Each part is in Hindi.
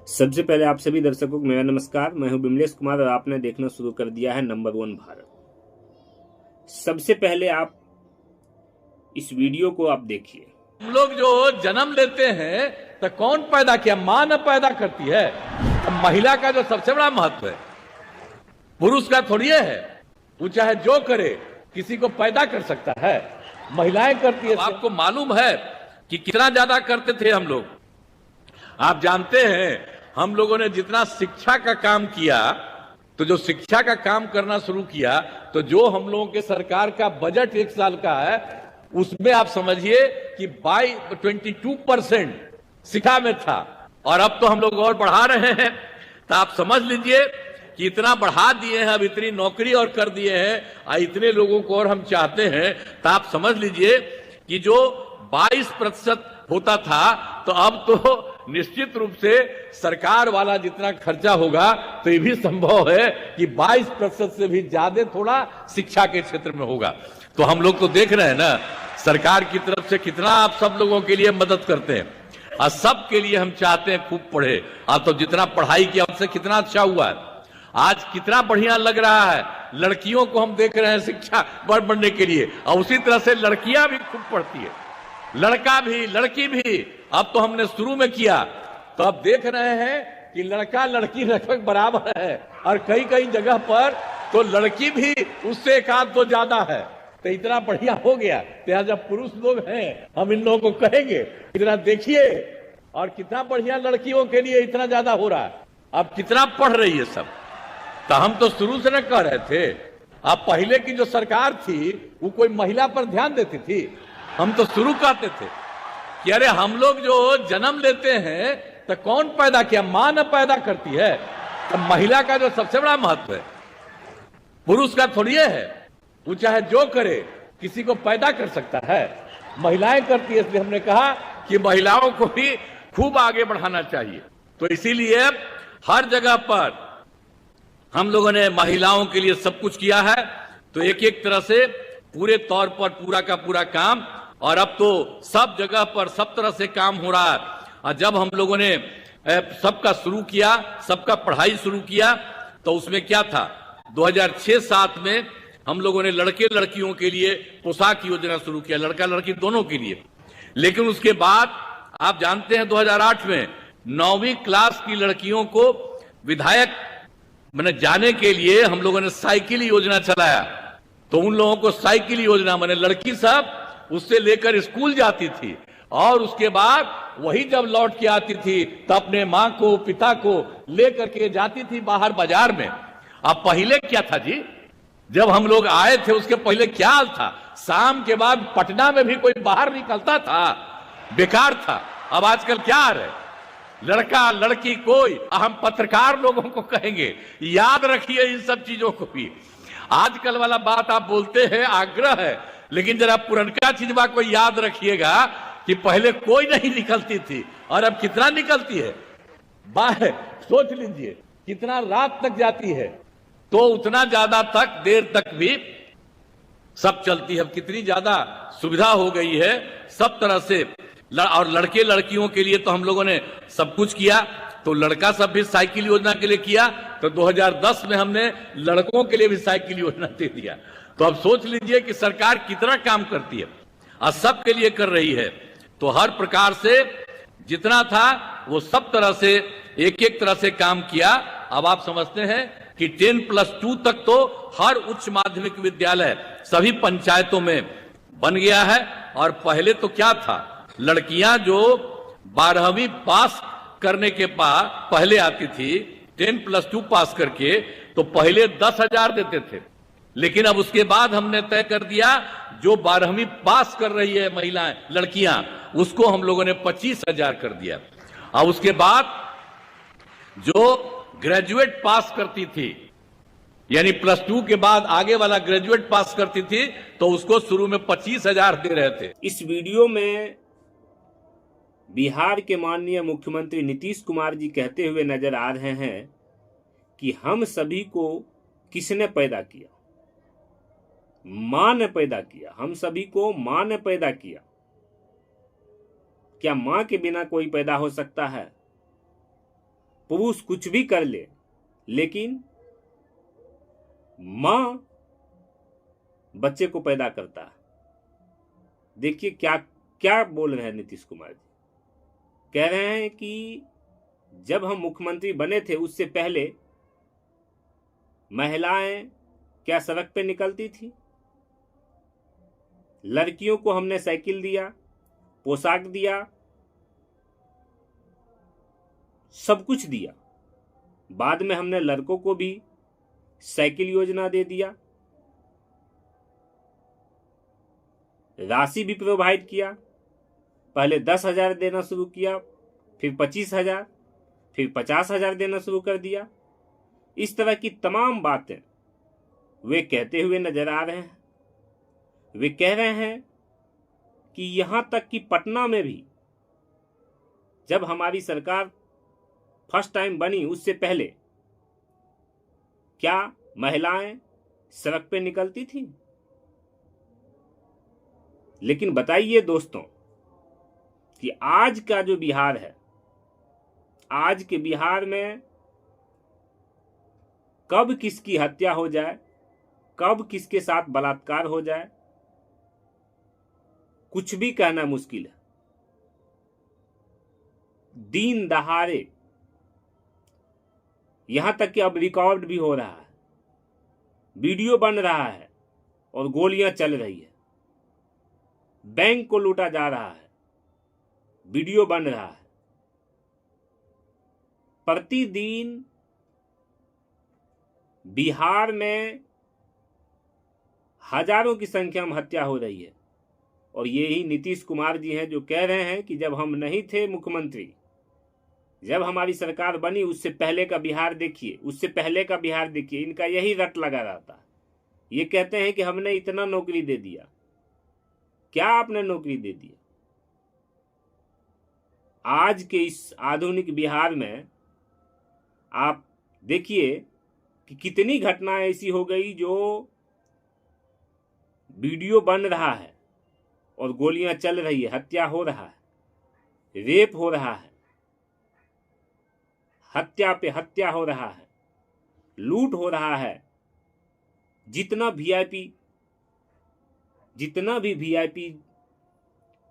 सबसे पहले आप सभी दर्शकों को मेरा नमस्कार। मैं हूं बिमलेश कुमार और आपने देखना शुरू कर दिया है नंबर 1 भारत। सबसे पहले आप इस वीडियो को आप देखिए। हम लोग जो जन्म लेते हैं तो कौन पैदा किया? मां न पैदा करती है। महिला का जो सबसे बड़ा महत्व है पुरुष का थोड़ी है। वो चाहे जो करे किसी को पैदा कर सकता है, महिलाएं करती है। आपको मालूम है कि कितना ज्यादा करते थे हम लोग। आप जानते हैं हम लोगों ने जितना शिक्षा का काम किया, तो जो शिक्षा का काम करना शुरू किया, तो जो हम लोगों के सरकार का बजट एक साल का है उसमें आप समझिए कि 22% शिक्षा में था, और अब तो हम लोग और बढ़ा रहे हैं। तो आप समझ लीजिए कि इतना बढ़ा दिए हैं, अब इतनी नौकरी और कर दिए हैं, और इतने लोगों को और हम चाहते हैं। तो आप समझ लीजिए कि जो 22% होता था, तो अब तो निश्चित रूप से सरकार वाला जितना खर्चा होगा, तो ये भी संभव है कि 22% से भी ज्यादा थोड़ा शिक्षा के क्षेत्र में होगा। तो हम लोग तो देख रहे हैं ना सरकार की तरफ से कितना आप सब लोगों के लिए मदद करते हैं, और सबके लिए हम चाहते हैं खूब पढ़े। आप तो जितना पढ़ाई किया उससे कितना अच्छा हुआ है, आज कितना बढ़िया लग रहा है। लड़कियों को हम देख रहे हैं शिक्षा बढ़ने के लिए, और उसी तरह से लड़कियां भी खूब पढ़ती है, लड़का भी लड़की भी। अब तो हमने शुरू में किया, तो अब देख रहे हैं कि लड़का लड़की लगभग बराबर है, और कई कई जगह पर तो लड़की भी उससे एक आध तो ज्यादा है। तो इतना बढ़िया हो गया। तो जब पुरुष लोग हैं हम इन लोगों को कहेंगे इतना देखिए, और कितना बढ़िया लड़कियों के लिए इतना ज्यादा हो रहा है। अब कितना पढ़ रही है सब। तो हम तो शुरू से न कह रहे थे। अब पहले की जो सरकार थी वो कोई महिला पर ध्यान देती थी? हम तो शुरू कहते थे कि अरे हम लोग जो जन्म लेते हैं तो कौन पैदा किया? मां न पैदा करती है। तो महिला का जो सबसे बड़ा महत्व है पुरुष का थोड़ी है। वो चाहे जो करे किसी को पैदा कर सकता है, महिलाएं करती है। इसलिए हमने कहा कि महिलाओं को भी खूब आगे बढ़ाना चाहिए। तो इसीलिए हर जगह पर हम लोगों ने महिलाओं के लिए सब कुछ किया है। तो एक एक तरह से पूरे तौर पर पूरा का पूरा काम, और अब तो सब जगह पर सब तरह से काम हो रहा है। और जब हम लोगों ने सबका शुरू किया, सबका पढ़ाई शुरू किया, तो उसमें क्या था? 2006-07 में हम लोगों ने लड़के लड़कियों के लिए पोशाक योजना शुरू किया, लड़का लड़की दोनों के लिए। लेकिन उसके बाद आप जानते हैं 2008 में 9वीं क्लास की लड़कियों को विधायक मैंने जाने के लिए हम लोगों ने साइकिल योजना चलाया। तो उन लोगों को साइकिल योजना मैंने लड़की सब उससे लेकर स्कूल जाती थी, और उसके बाद वही जब लौट के आती थी तो अपने मां को पिता को लेकर के जाती थी बाहर बाजार में। अब पहले क्या था जी, जब हम लोग आए थे उसके पहले क्या हाल था? शाम के बाद पटना में भी कोई बाहर निकलता था? बेकार था। अब आजकल क्या आ रहा है? लड़का लड़की कोई। हम पत्रकार लोगों को कहेंगे याद रखिए इन सब चीजों को भी। आजकल वाला बात आप बोलते हैं आग्रह है, लेकिन जरा पुरनका चीजवा को याद रखिएगा कि पहले कोई नहीं निकलती थी और अब कितना निकलती है। बाहर सोच लीजिए कितना रात तक जाती है, तो उतना ज्यादा तक देर तक भी सब चलती है। अब कितनी ज्यादा सुविधा हो गई है सब तरह से। और लड़के लड़कियों के लिए तो हम लोगों ने सब कुछ किया। तो लड़का सब भी साइकिल योजना के लिए किया, तो 2010 में हमने लड़कों के लिए भी साइकिल योजना दे दिया। तो अब सोच लीजिए कि सरकार कितना काम करती है और सबके लिए कर रही है। तो हर प्रकार से जितना था वो सब तरह से एक एक तरह से काम किया। अब आप समझते हैं कि 10+2 तक तो हर उच्च माध्यमिक विद्यालय सभी पंचायतों में बन गया है। और पहले तो क्या था, लड़कियां जो 12वीं पास करने के बाद पहले आती थी 10+2 पास करके, तो पहले 10,000 देते थे। लेकिन अब उसके बाद हमने तय कर दिया जो 12वीं पास कर रही है महिलाएं लड़कियां, उसको हम लोगों ने 25,000 कर दिया। और उसके बाद जो ग्रेजुएट पास करती थी, यानी +2 के बाद आगे वाला ग्रेजुएट पास करती थी, तो उसको शुरू में 25,000 दे रहे थे। इस वीडियो में बिहार के माननीय मुख्यमंत्री नीतीश कुमार जी कहते हुए नजर आ रहे हैं कि हम सभी को किसने पैदा किया? मां ने पैदा किया। हम सभी को मां ने पैदा किया। क्या मां के बिना कोई पैदा हो सकता है? पुरुष कुछ भी कर ले, लेकिन मां बच्चे को पैदा करता है। देखिए क्या क्या बोल रहे हैं नीतीश कुमार जी। कह रहे हैं कि जब हम मुख्यमंत्री बने थे उससे पहले महिलाएं क्या सड़क पे निकलती थी? लड़कियों को हमने साइकिल दिया, पोशाक दिया, सब कुछ दिया। बाद में हमने लड़कों को भी साइकिल योजना दे दिया, राशि भी प्रोवाइड किया। पहले 10,000 देना शुरू किया, फिर 25,000, फिर 50,000 देना शुरू कर दिया। इस तरह की तमाम बातें वे कहते हुए नजर आ रहे हैं। वे कह रहे हैं कि यहां तक कि पटना में भी जब हमारी सरकार फर्स्ट टाइम बनी उससे पहले क्या महिलाएं सड़क पे निकलती थी? लेकिन बताइए दोस्तों कि आज का जो बिहार है, आज के बिहार में कब किसकी हत्या हो जाए, कब किसके साथ बलात्कार हो जाए, कुछ भी कहना मुश्किल है। दिन दहाड़े, यहां तक कि अब रिकॉर्ड भी हो रहा है, वीडियो बन रहा है और गोलियां चल रही है। बैंक को लूटा जा रहा है, वीडियो बन रहा है। प्रतिदिन बिहार में हजारों की संख्या में हत्या हो रही है। और यही नीतीश कुमार जी हैं जो कह रहे हैं कि जब हम नहीं थे मुख्यमंत्री, जब हमारी सरकार बनी उससे पहले का बिहार देखिए, उससे पहले का बिहार देखिए। इनका यही रट लगा रहता है। ये कहते हैं कि हमने इतना नौकरी दे दिया। क्या आपने नौकरी दे दिया? आज के इस आधुनिक बिहार में आप देखिए कि कितनी घटनाएं ऐसी हो गई जो वीडियो बन रहा है और गोलियां चल रही है, हत्या हो रहा है, रेप हो रहा है, हत्या पे हत्या हो रहा है, लूट हो रहा है। जितना भी वीआईपी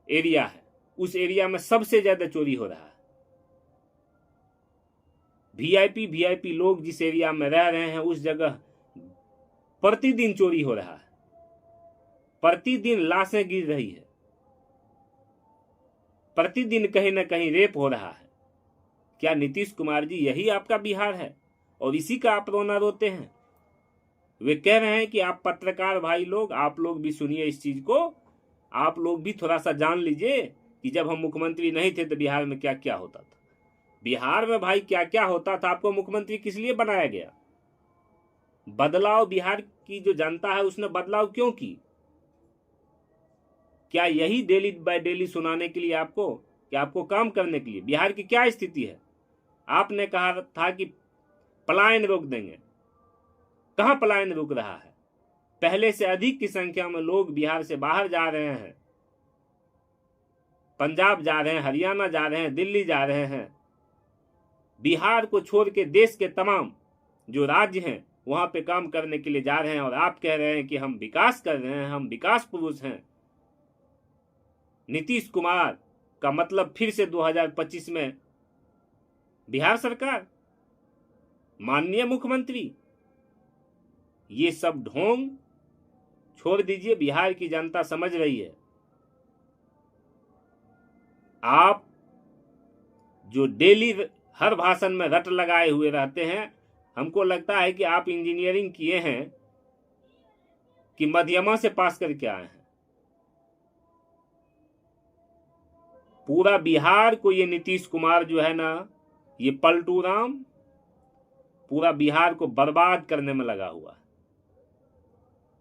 एरिया है उस एरिया में सबसे ज्यादा चोरी हो रहा है। वीआईपी लोग जिस एरिया में रह रहे हैं उस जगह प्रतिदिन चोरी हो रहा है, प्रतिदिन लाशें गिर रही है, प्रतिदिन कहीं ना कहीं रेप हो रहा है। क्या नीतीश कुमार जी यही आपका बिहार है और इसी का आप रोना रोते हैं? वे कह रहे हैं कि आप पत्रकार भाई लोग, आप लोग भी सुनिए इस चीज को, आप लोग भी थोड़ा सा जान लीजिए कि जब हम मुख्यमंत्री नहीं थे तो बिहार में क्या क्या होता था। बिहार में भाई क्या क्या होता था। आपको मुख्यमंत्री किस लिए बनाया गया? बदलाव बिहार की जो जनता है उसने बदलाव क्यों की? क्या यही डेली बाय डेली सुनाने के लिए आपको, क्या आपको काम करने के लिए? बिहार की क्या स्थिति है? आपने कहा था कि पलायन रोक देंगे, कहां पलायन रुक रहा है? पहले से अधिक की संख्या में लोग बिहार से बाहर जा रहे हैं, पंजाब जा रहे हैं, हरियाणा जा रहे हैं, दिल्ली जा रहे हैं। बिहार को छोड़ के देश के तमाम जो राज्य हैं वहां पे काम करने के लिए जा रहे हैं। और आप कह रहे हैं कि हम विकास कर रहे हैं, हम विकास पुरुष हैं। नीतीश कुमार का मतलब फिर से 2025 में बिहार सरकार, माननीय मुख्यमंत्री। ये सब ढोंग छोड़ दीजिए, बिहार की जनता समझ रही है। आप जो डेली हर भाषण में रट लगाए हुए रहते हैं, हमको लगता है कि आप इंजीनियरिंग किए हैं कि मध्यमा से पास करके आए हैं। पूरा बिहार को ये नीतीश कुमार जो है ना, ये पलटू राम पूरा बिहार को बर्बाद करने में लगा हुआ है।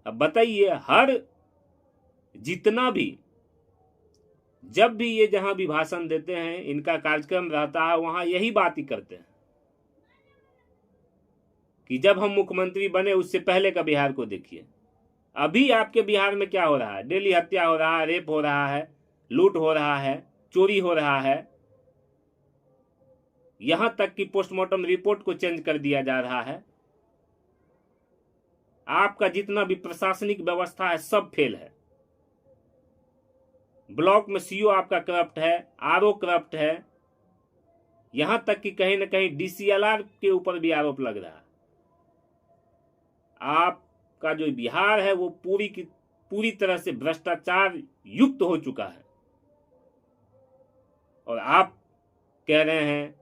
अब बताइए, हर जितना भी, जब भी ये जहां भी भाषण देते हैं, इनका कार्यक्रम रहता है, वहां यही बात ही करते हैं कि जब हम मुख्यमंत्री बने उससे पहले का बिहार को देखिए। अभी आपके बिहार में क्या हो रहा है? डेली हत्या हो रहा है, रेप हो रहा है, लूट हो रहा है, चोरी हो रहा है। यहां तक कि पोस्टमार्टम रिपोर्ट को चेंज कर दिया जा रहा है। आपका जितना भी प्रशासनिक व्यवस्था है सब फेल है। ब्लॉक में सीओ आपका करप्ट है, आरओ करप्ट है, यहां तक कि कहीं ना कहीं डीसीएलआर के ऊपर भी आरोप लग रहा है। आपका जो बिहार है वो पूरी तरह से भ्रष्टाचार युक्त हो चुका है। और आप कह रहे हैं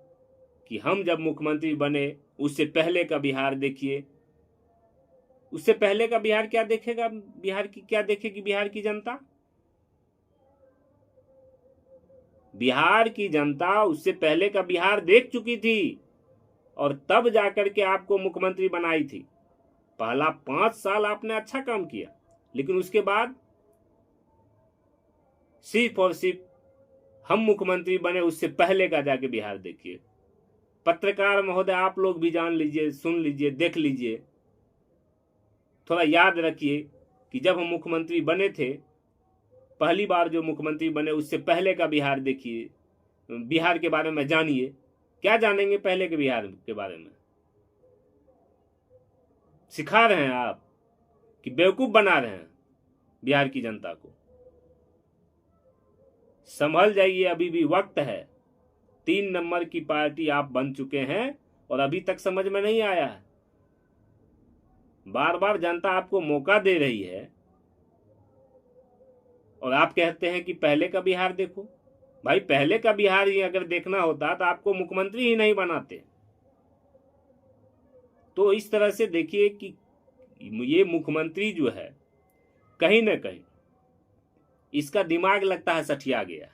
कि हम जब मुख्यमंत्री बने उससे पहले का बिहार देखिए। उससे पहले का बिहार क्या देखेगा? बिहार की क्या देखेगी बिहार की जनता? बिहार की जनता उससे पहले का बिहार देख चुकी थी और तब जाकर के आपको मुख्यमंत्री बनाई थी। पहला 5 साल आपने अच्छा काम किया, लेकिन उसके बाद सिर्फ और सिर्फ हम मुख्यमंत्री बने उससे पहले का जाके बिहार देखिए। पत्रकार महोदय, आप लोग भी जान लीजिए, सुन लीजिए, देख लीजिए, थोड़ा याद रखिए कि जब हम मुख्यमंत्री बने थे, पहली बार जो मुख्यमंत्री बने उससे पहले का बिहार देखिए, बिहार के बारे में जानिए। क्या जानेंगे पहले के बिहार के बारे में? सिखा रहे हैं आप कि बेवकूफ बना रहे हैं बिहार की जनता को। संभल जाइए, अभी भी वक्त है। 3 नंबर की पार्टी आप बन चुके हैं और अभी तक समझ में नहीं आया है। बार बार जनता आपको मौका दे रही है और आप कहते हैं कि पहले का बिहार देखो। भाई, पहले का बिहार ही अगर देखना होता तो आपको मुख्यमंत्री ही नहीं बनाते। तो इस तरह से देखिए कि ये मुख्यमंत्री जो है, कहीं ना कहीं इसका दिमाग लगता है सठिया गया।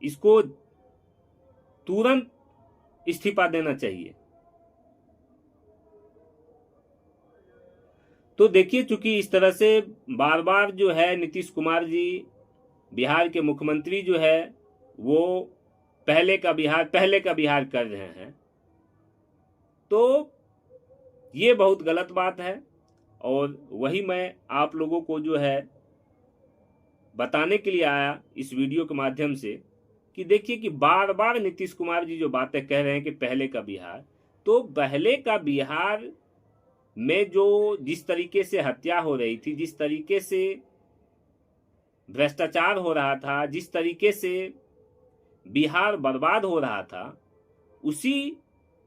इसको तुरंत इस्तीफा देना चाहिए। तो देखिए, चूंकि इस तरह से बार बार जो है नीतीश कुमार जी बिहार के मुख्यमंत्री जो है वो पहले का बिहार कर रहे हैं, तो ये बहुत गलत बात है। और वही मैं आप लोगों को जो है बताने के लिए आया इस वीडियो के माध्यम से कि देखिए कि बार बार नीतीश कुमार जी जो बातें कह रहे हैं कि पहले का बिहार, तो पहले का बिहार में जो जिस तरीके से हत्या हो रही थी, जिस तरीके से भ्रष्टाचार हो रहा था, जिस तरीके से बिहार बर्बाद हो रहा था, उसी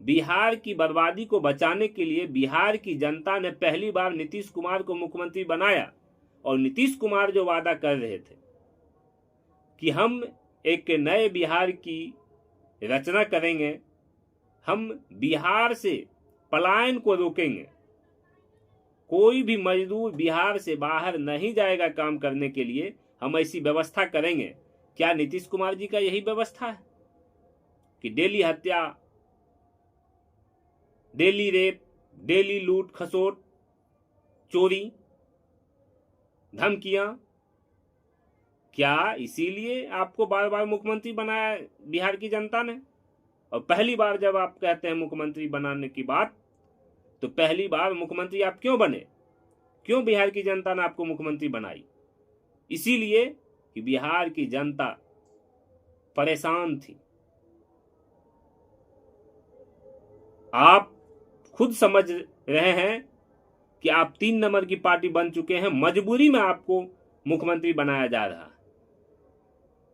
बिहार की बर्बादी को बचाने के लिए बिहार की जनता ने पहली बार नीतीश कुमार को मुख्यमंत्री बनाया। और नीतीश कुमार जो वादा कर रहे थे कि हम एक नए बिहार की रचना करेंगे, हम बिहार से पलायन को रोकेंगे, कोई भी मजदूर बिहार से बाहर नहीं जाएगा काम करने के लिए, हम ऐसी व्यवस्था करेंगे। क्या नीतीश कुमार जी का यही व्यवस्था है कि डेली हत्या, डेली रेप, डेली लूट खसोट, चोरी, धमकियां? क्या इसीलिए आपको बार बार मुख्यमंत्री बनाया बिहार की जनता ने? और पहली बार जब आप कहते हैं मुख्यमंत्री बनाने की बात, तो पहली बार मुख्यमंत्री आप क्यों बने? क्यों बिहार की जनता ने आपको मुख्यमंत्री बनाई? इसीलिए कि बिहार की जनता परेशान थी। आप खुद समझ रहे हैं कि आप 3 नंबर की पार्टी बन चुके हैं, मजबूरी में आपको मुख्यमंत्री बनाया जा रहा है।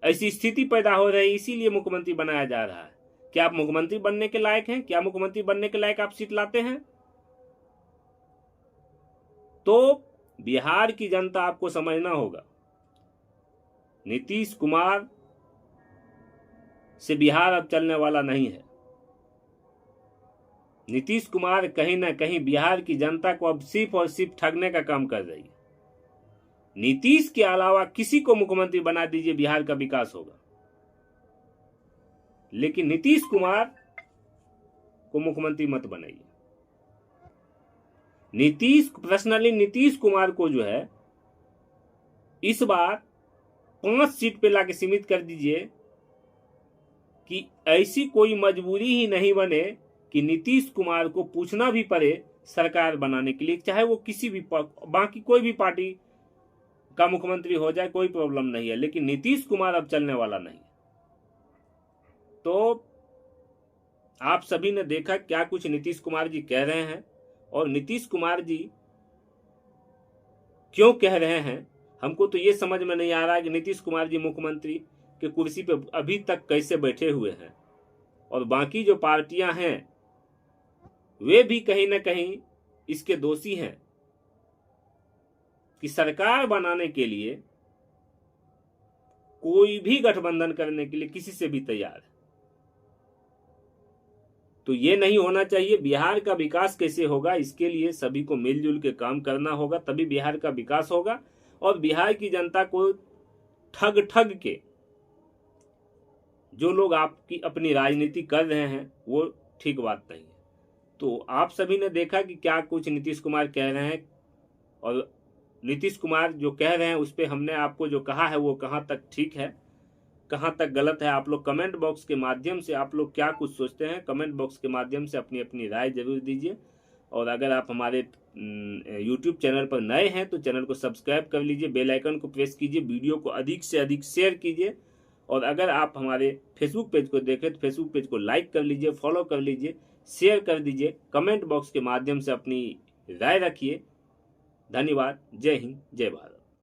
ऐसी स्थिति पैदा हो रही है, इसीलिए मुख्यमंत्री बनाया जा रहा है। क्या आप मुख्यमंत्री बनने के लायक हैं? क्या मुख्यमंत्री बनने के लायक आप सीट लाते हैं? तो बिहार की जनता आपको समझना होगा, नीतीश कुमार से बिहार अब चलने वाला नहीं है। नीतीश कुमार कहीं ना कहीं बिहार की जनता को अब सिर्फ और सिर्फ ठगने का काम कर रही है। नीतीश के अलावा किसी को मुख्यमंत्री बना दीजिए, बिहार का विकास होगा, लेकिन नीतीश कुमार को मुख्यमंत्री मत बनाइए। पर्सनली नीतीश कुमार को जो है इस बार 5 सीट पे लाके सीमित कर दीजिए कि ऐसी कोई मजबूरी ही नहीं बने कि नीतीश कुमार को पूछना भी पड़े सरकार बनाने के लिए, चाहे वो किसी भी बाकी कोई भी पार्टी का मुख्यमंत्री हो जाए, कोई प्रॉब्लम नहीं है, लेकिन नीतीश कुमार अब चलने वाला नहीं है। तो आप सभी ने देखा क्या कुछ नीतीश कुमार जी कह रहे हैं, और नीतीश कुमार जी क्यों कह रहे हैं। हमको तो ये समझ में नहीं आ रहा है कि नीतीश कुमार जी मुख्यमंत्री के कुर्सी पे अभी तक कैसे बैठे हुए हैं, और बाकी जो पार्टियां हैं वे भी कहीं ना कहीं इसके दोषी हैं कि सरकार बनाने के लिए कोई भी गठबंधन करने के लिए किसी से भी तैयार है। तो ये नहीं होना चाहिए। बिहार का विकास कैसे होगा, इसके लिए सभी को मिलजुल के काम करना होगा, तभी बिहार का विकास होगा। और बिहार की जनता को ठग के जो लोग आपकी अपनी राजनीति कर रहे हैं वो ठीक बात नहीं है। तो आप सभी ने देखा कि क्या कुछ नीतीश कुमार कह रहे हैं, और नीतीश कुमार जो कह रहे हैं उस पर हमने आपको जो कहा है वो कहाँ तक ठीक है, कहाँ तक गलत है। आप लोग कमेंट बॉक्स के माध्यम से आप लोग क्या कुछ सोचते हैं, कमेंट बॉक्स के माध्यम से अपनी अपनी राय जरूर दीजिए। और अगर आप हमारे YouTube चैनल पर नए हैं तो चैनल को सब्सक्राइब कर लीजिए, बेल आइकन को प्रेस कीजिए, वीडियो को अधिक से अधिक शेयर कीजिए। और अगर आप हमारे फेसबुक पेज को देखें तो फेसबुक पेज को लाइक कर लीजिए, फॉलो कर लीजिए, शेयर कर दीजिए, कमेंट बॉक्स के माध्यम से अपनी राय रखिए। धन्यवाद। जय हिंद, जय भारत।